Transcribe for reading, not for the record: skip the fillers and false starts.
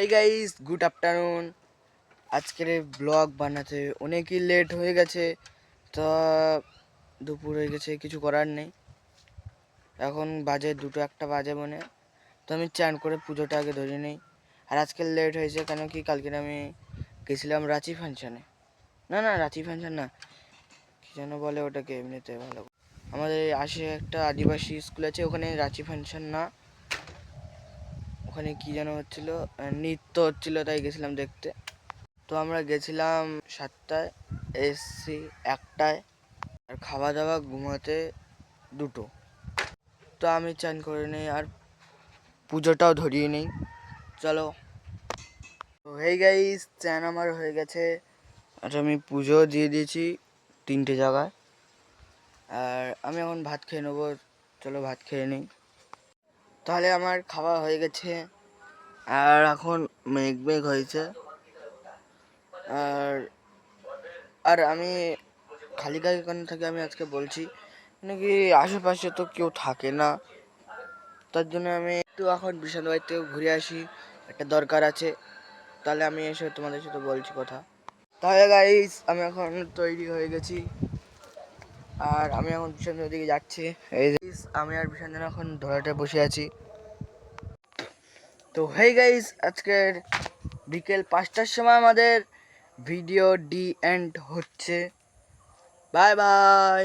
Hey guys, good afternoon. আজকের blog বানাতে অনেকই লেট হয়ে গেছে, তা দুপুর হয়ে গেছে, কিছু করার নেই। এখন বাজে 2-1 বাজে মনে। তো আমি চান করে পুজোটা আগে ধরে নিই। আর আজকে লেট হয়েছে কেন কি, কালকে আমি গেছিলাম রাঁচি ফাংশানে। না রাঁচি ফাংশন না, কি যেন বলে ওটাকে, এমনিতে ভালো। আমাদের আসে একটা আদিবাসী স্কুল আছে, ওখানে রাঁচি ফাংশন না, ওখানে কি যেন হচ্ছিল, নৃত্য হচ্ছিল, তাই গেছিলাম দেখতে। তো আমরা গেছিলাম 7টায়, এসছি 1টায়, আর খাওয়া দাওয়া ঘুমাতে 2টো। তো আমি চান করে নিই আর পুজোটাও ধরিয়ে নিই, চলো। তো হেই গাইস, চান আমার হয়ে গেছে, আর আমি পুজো দিয়ে দিয়েছি 3টে জায়গায়। আর আমি এখন ভাত খেয়ে নেবো, চলো ভাত খেয়ে নিই। তাহলে আমার খাওয়া হয়ে গেছে, আর এখন মেঘ হয়েছে। আর আর আমি খালি গায়ে কেন থাকি আমি আজকে বলছি, নাকি আশেপাশে তো কেউ থাকে না, তার জন্য আমি একটু এখন বিশাল বাড়িতে ঘুরে আসি, একটা দরকার আছে। তাহলে আমি এসে তোমাদের সাথে বলছি কথা। তাহলে গাইস, আমি এখন তৈরি হয়ে গেছি, আর আমি এখন বিশাল দিকে যাচ্ছি। এই আমি আর বিশাল এখন ধরাতে বসে আছি। তো হেই গাইস, আজকের বিকেল 5টার সময় আমাদের ভিডিও ডি এন্ড হচ্ছে। Bye bye.